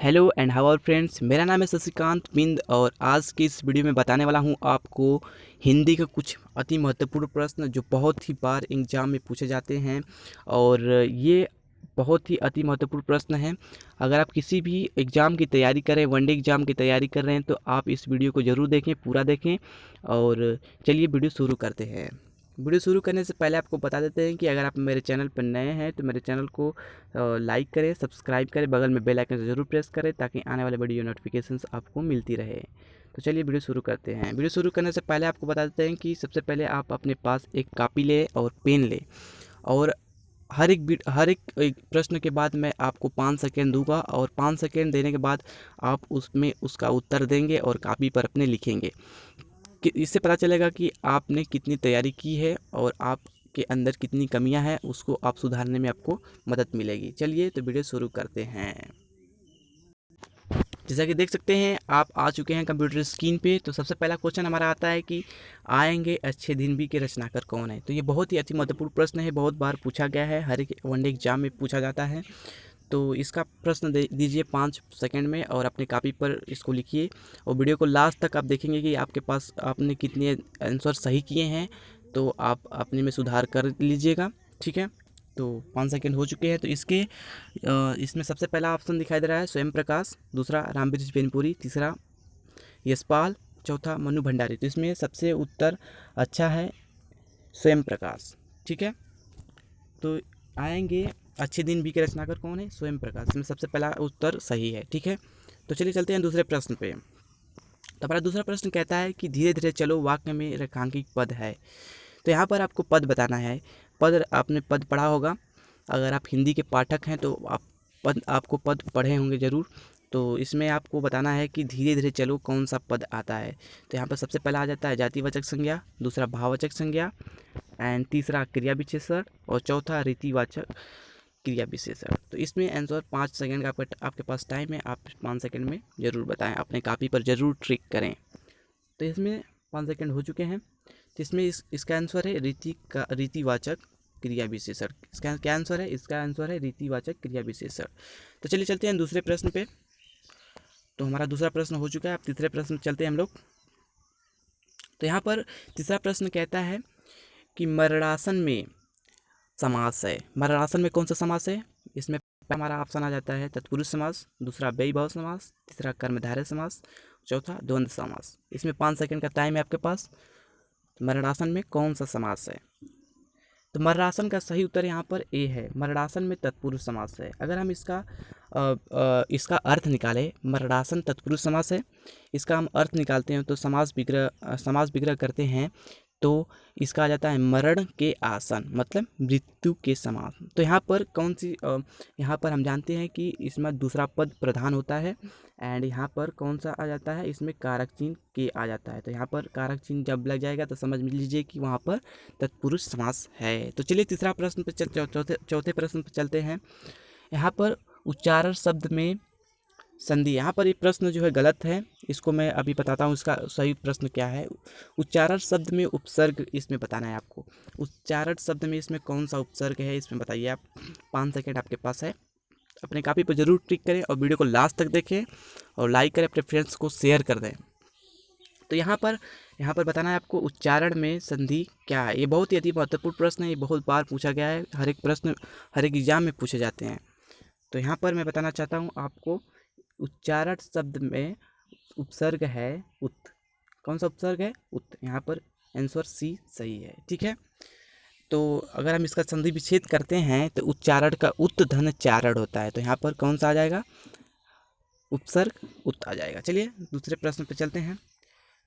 Hello and how are friends, मेरा नाम है शशिकांत बिंद और आज की इस वीडियो में बताने वाला हूं आपको हिंदी के कुछ अति महत्वपूर्ण प्रश्न जो बहुत ही बार एग्जाम में पूछे जाते हैं। और ये बहुत ही अति महत्वपूर्ण प्रश्न हैं। अगर आप किसी भी एग्ज़ाम की तैयारी करें, वनडे एग्ज़ाम की तैयारी कर रहे हैं तो आप इस वीडियो को ज़रूर देखें, पूरा देखें। और चलिए वीडियो शुरू करते हैं। वीडियो शुरू करने से पहले आपको बता देते हैं कि अगर आप मेरे चैनल पर नए हैं तो मेरे चैनल को लाइक करें, सब्सक्राइब करें, बगल में बेल आइकन से ज़रूर प्रेस करें ताकि आने वाले वीडियो नोटिफिकेशंस आपको मिलती रहे। तो चलिए वीडियो शुरू करते हैं। वीडियो शुरू करने से पहले आपको बता देते हैं कि सबसे पहले आप अपने पास एक कॉपी लें और पेन लें। और हर एक प्रश्न के बाद मैं आपको 5 सेकेंड दूंगा और 5 सेकेंड देने के बाद आप उसमें उसका उत्तर देंगे और कॉपी पर अपने लिखेंगे। कि इससे पता चलेगा कि आपने कितनी तैयारी की है और आपके अंदर कितनी कमियां हैं, उसको आप सुधारने में आपको मदद मिलेगी। चलिए तो वीडियो शुरू करते हैं। जैसा कि देख सकते हैं आप आ चुके हैं कंप्यूटर स्क्रीन पे। तो सबसे पहला क्वेश्चन हमारा आता है कि आएंगे अच्छे दिन भी के रचनाकार कौन है। तो ये बहुत ही अति महत्वपूर्ण प्रश्न है, बहुत बार पूछा गया है, हर एक वनडे एग्जाम में पूछा जाता है। तो इसका प्रश्न दे दीजिए 5 सेकंड में और अपनी कॉपी पर इसको लिखिए। और वीडियो को लास्ट तक आप देखेंगे कि आपके पास आपने कितने आंसर सही किए हैं, तो आप अपने में सुधार कर लीजिएगा। ठीक है, तो 5 सेकंड हो चुके हैं। तो इसमें सबसे पहला ऑप्शन दिखाई दे रहा है स्वयं प्रकाश, दूसरा रामवृक्ष बेनपुरी, तीसरा यशपाल, चौथा मनु भंडारी। तो इसमें सबसे उत्तर अच्छा है स्वयं प्रकाश। ठीक है, तो आएंगे अच्छे दिन भी के रचनाकार कौन है, स्वयं प्रकाश। इसमें सबसे पहला उत्तर सही है। ठीक है, तो चलिए चलते हैं दूसरे प्रश्न पे। तो हमारा दूसरा प्रश्न कहता है कि धीरे धीरे चलो वाक्य में रेखांकित पद है। तो यहाँ पर आपको पद बताना है। पद आपने पद पढ़ा होगा, अगर आप हिंदी के पाठक हैं तो आपको पद पढ़े होंगे ज़रूर। तो इसमें आपको बताना है कि धीरे धीरे चलो कौन सा पद आता है। तो यहाँ पर सबसे पहला आ जाता है जातिवाचक संज्ञा, दूसरा भाववाचक संज्ञा एंड तीसरा क्रिया विशेषण और चौथा रीतिवाचक क्रिया विशेषण। तो इसमें आंसर 5 सेकंड का आपके पास टाइम है, आप 5 सेकंड में ज़रूर बताएं, अपने कॉपी पर ज़रूर ट्रिक करें। तो इसमें 5 सेकंड हो चुके हैं। तो इसमें इसका आंसर है रीतिवाचक क्रिया विशेषण। इसका क्या आंसर है? इसका आंसर है रीतिवाचक क्रिया विशेषण। तो चलिए चलते हैं दूसरे प्रश्न पे। तो हमारा दूसरा प्रश्न हो चुका है, अब तीसरे प्रश्न चलते हैं हम लोग। तो यहाँ पर तीसरा प्रश्न कहता है कि मरणासन में समास है। मरणासन में कौन सा समास है? इसमें हमारा ऑप्शन आ जाता है तत्पुरुष समास, दूसरा व्ययभाव समास, तीसरा कर्मधारय समास, चौथा द्वंद्व समास। इसमें 5 सेकंड का टाइम है आपके पास। मरणासन में कौन सा समास है? तो मरणासन का सही उत्तर यहाँ पर ए है। मरणासन में तत्पुरुष समास है। अगर हम इसका अर्थ निकालें, मरणासन तत्पुरुष समास है, इसका हम अर्थ निकालते हैं तो समास विग्रह करते हैं तो इसका आ जाता है मरण के आसन, मतलब मृत्यु के समान। तो यहाँ पर कौन सी यहाँ पर हम जानते हैं कि इसमें दूसरा पद प्रधान होता है एंड यहाँ पर कौन सा आ जाता है, इसमें कारक चिन्ह के आ जाता है। तो यहाँ पर कारक चिन्ह जब लग जाएगा तो समझ लीजिए कि वहाँ पर तत्पुरुष समास है। तो चलिए तीसरा प्रश्न पे चौथे प्रश्न पे चलते हैं। यहाँ पर उच्चारण शब्द में संधि, यहाँ पर ये प्रश्न जो है गलत है, इसको मैं अभी बताता हूँ इसका सही प्रश्न क्या है। उच्चारण शब्द में उपसर्ग इसमें बताना है आपको। उच्चारण शब्द में इसमें कौन सा उपसर्ग है, इसमें बताइए आप। 5 सेकंड आपके पास है, अपने कॉपी पर जरूर टिक करें और वीडियो को लास्ट तक देखें और लाइक करें, अपने फ्रेंड्स को शेयर कर दें। तो यहाँ पर बताना है आपको उच्चारण में संधि क्या है। ये बहुत ही अति महत्वपूर्ण प्रश्न है, ये बहुत बार पूछा गया है, हर एक प्रश्न हर एक एग्जाम में पूछे जाते हैं। तो यहाँ पर मैं बताना चाहता हूँ आपको, उच्चारण शब्द में उपसर्ग है उत। कौन सा उपसर्ग है? उत। यहाँ पर आंसर सी सही है। ठीक है, तो अगर हम इसका संधि विच्छेद करते हैं तो उच्चारण का उत धन चारण होता है। तो यहाँ पर कौन सा आ जाएगा? उपसर्ग उत आ जाएगा। चलिए दूसरे प्रश्न पर चलते हैं।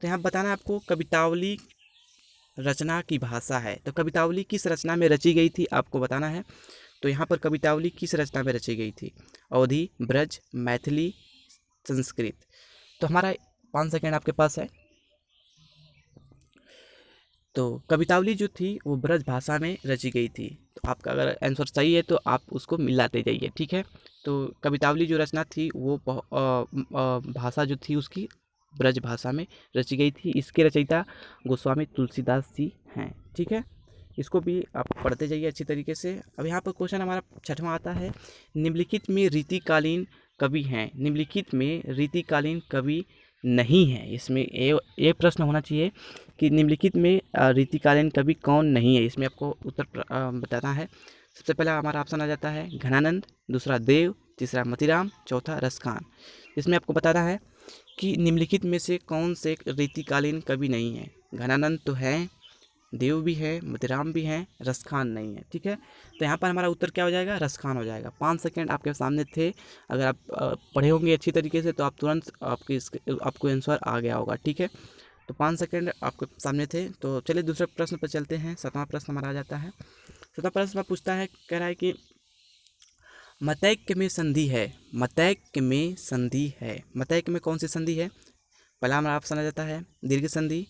तो यहाँ बताना है आपको कवितावली रचना की भाषा है। तो कवितावली किस रचना में रची गई थी आपको बताना है। तो यहाँ पर कवितावली किस रचना में रची गई थी? अवधी, ब्रज, मैथिली, संस्कृत। तो हमारा 5 सेकंड आपके पास है। तो कवितावली जो थी वो ब्रज भाषा में रची गई थी। तो आपका अगर आंसर सही है तो आप उसको मिलाते जाइए। ठीक है, तो कवितावली जो रचना थी वो भाषा जो थी उसकी ब्रज भाषा में रची गई थी। इसके रचयिता गोस्वामी तुलसीदास जी हैं। ठीक है, इसको भी आप पढ़ते जाइए अच्छी तरीके से। अब यहाँ पर क्वेश्चन हमारा छठवां आता है, निम्नलिखित में रीतिकालीन कवि हैं, निम्नलिखित में रीतिकालीन कवि नहीं है। इसमें ये प्रश्न होना चाहिए कि निम्नलिखित में रीतिकालीन कवि कौन नहीं है। इसमें आपको उत्तर बताना है। सबसे पहला हमारा ऑप्शन आ जाता है घनानंद, दूसरा देव, तीसरा मतीराम, चौथा रसखान। इसमें आपको बताना है कि निम्नलिखित में से कौन से रीतिकालीन कवि नहीं है। घनानंद तो हैं, देव भी है, मतीराम भी हैं, रसखान नहीं है। ठीक है, तो यहाँ पर हमारा उत्तर क्या हो जाएगा, रसखान हो जाएगा। 5 सेकंड आपके सामने थे, अगर आप पढ़े होंगे अच्छी तरीके से तो आप तुरंत आपको आंसर आ गया होगा। ठीक है, तो 5 सेकंड आपके सामने थे। तो चलिए दूसरे प्रश्न पर चलते हैं। 7वां प्रश्न हमारा आ जाता है। 7वां प्रश्न पूछता है, कह रहा है कि मतैक्य में संधि है। मतैक्य में संधि है, मतैक्य में कौन सी संधि है। पहला हमारा ऑप्शन आ जाता है दीर्घ संधि,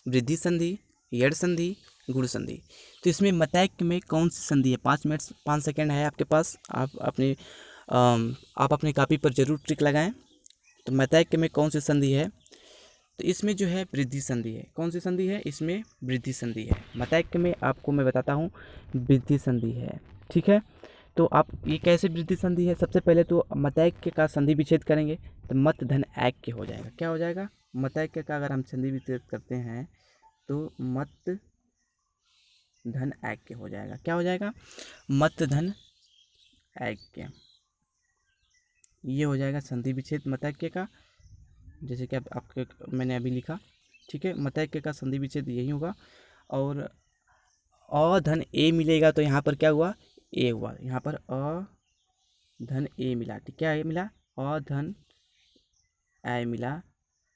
वृद्धि संधि, यड़ संधि, गुण संधि। तो इसमें मतैक्य में कौन सी संधि है। 5 सेकंड है आपके पास, आप अपने कॉपी पर जरूर टिक लगाएं। तो मतैक्य में कौन सी संधि है, तो इसमें जो है वृद्धि संधि है। कौन सी संधि है, इसमें वृद्धि संधि है। मतैक्य में आपको मैं बताता हूँ वृद्धि संधि है। ठीक है, तो आप ये कैसे वृद्धि संधि है, सबसे पहले तो मतैक्य का संधि विच्छेद करेंगे तो मत धन ऐक्य हो जाएगा। क्या हो जाएगा, मतैक्य का अगर हम संधि विच्छेद करते हैं तो मत धन ऐक्य हो जाएगा। क्या हो जाएगा, मत धन ऐक्य, ये हो जाएगा संधि विच्छेद मतैक्य का, जैसे कि आपके मैंने अभी लिखा। ठीक है, मतैक्य का संधि विच्छेद यही होगा। और अ धन ए मिलेगा तो यहाँ पर क्या हुआ, ए हुआ। यहाँ पर अ धन ए मिला, ठीक, क्या ए मिला, अ धन ए मिला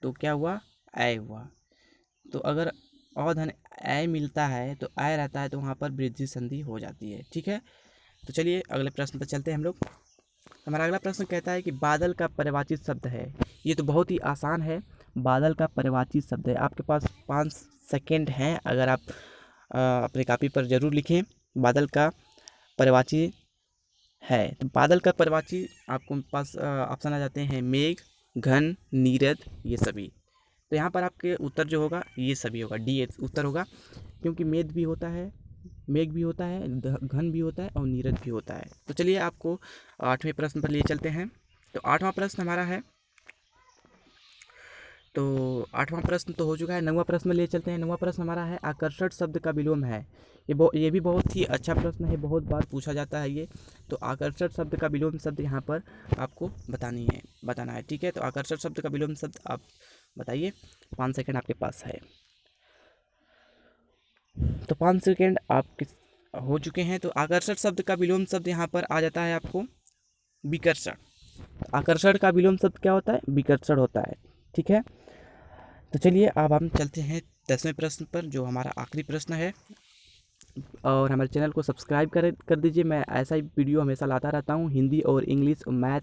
तो क्या हुआ, ए हुआ। तो अगर अ धन ए मिलता है तो ए रहता है तो वहाँ पर वृद्धि संधि हो जाती है। ठीक है, तो चलिए अगले प्रश्न पर चलते हैं हम लोग। हमारा अगला प्रश्न कहता है कि बादल का परिवाचित शब्द है। ये तो बहुत ही आसान है, बादल का परिवाचित शब्द है। आपके पास 5 सेकंड हैं, अगर आप अपने कॉपी पर जरूर लिखें बादल का परिवाची है। तो बादल का परिवाची आपको पास ऑप्शन आ जाते हैं मेघ, घन, नीरद, ये सभी। तो यहाँ पर आपके उत्तर जो होगा ये सभी होगा, डी उत्तर होगा, क्योंकि मेघ भी होता है, घन भी होता है और नीरद भी होता है। तो चलिए आपको 8वें प्रश्न पर लिए चलते हैं। तो 8वां प्रश्न हमारा है, तो 8वां प्रश्न तो हो चुका है, 9वां प्रश्न में ले चलते हैं। 9वां प्रश्न हमारा है आकर्षण शब्द का विलोम है। ये भी बहुत ही अच्छा प्रश्न है, बहुत बार पूछा जाता है ये। तो आकर्षण शब्द का विलोम शब्द यहाँ पर आपको बताना है। ठीक है, तो आकर्षण शब्द का विलोम शब्द आप बताइए, 5 सेकंड आपके पास है। तो 5 सेकंड आपके हो चुके हैं। तो आकर्षण शब्द का विलोम शब्द यहाँ पर आ जाता है आपको विकर्षण। आकर्षण का विलोम शब्द क्या होता है, विकर्षण होता है। ठीक है, तो चलिए अब हम चलते हैं 10वें प्रश्न पर, जो हमारा आखिरी प्रश्न है। और हमारे चैनल को सब्सक्राइब कर दीजिए। मैं ऐसा ही वीडियो हमेशा लाता रहता हूँ, हिंदी और इंग्लिश और मैथ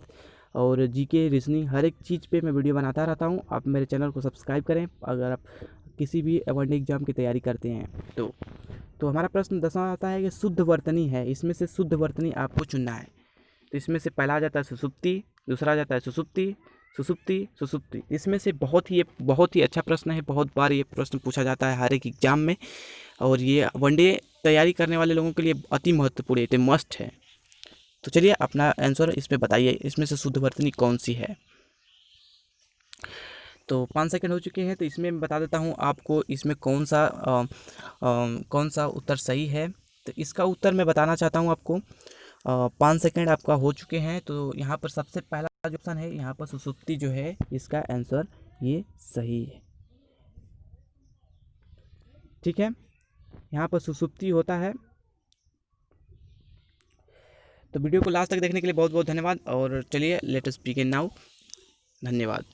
और जीके रीजनिंग हर एक चीज़ पे मैं वीडियो बनाता रहता हूँ। आप मेरे चैनल को सब्सक्राइब करें अगर आप किसी भी वन एग्जाम की तैयारी करते हैं तो हमारा प्रश्न 10वां आता है कि शुद्ध वर्तनी है, इसमें से शुद्ध वर्तनी आपको चुनना है। तो इसमें से पहला आ जाता है सुसुप्ति, दूसरा आ जाता है सुसुप्ति, सुसुप्ति, सुसुप्ति। इसमें से बहुत ही अच्छा प्रश्न है, बहुत बार ये प्रश्न पूछा जाता है हर एक एग्जाम में, और ये वनडे तैयारी करने वाले लोगों के लिए अति महत्वपूर्ण है, मस्ट है। तो चलिए अपना आंसर इसमें बताइए, इसमें से शुद्ध वर्तनी कौन सी है। तो 5 सेकंड हो चुके हैं। तो इसमें मैं बता देता हूँ आपको, इसमें कौन सा उत्तर सही है। तो इसका उत्तर मैं बताना चाहता हूँ आपको। 5 सेकंड आपका हो चुके हैं। तो यहाँ पर सबसे पहला जो ऑप्शन है, यहाँ पर सुसुप्ति जो है, इसका आंसर ये सही है। ठीक है, यहाँ पर सुसुप्ति होता है। तो वीडियो को लास्ट तक देखने के लिए बहुत बहुत धन्यवाद। और चलिए लेट अस बिगिन नाउ। धन्यवाद।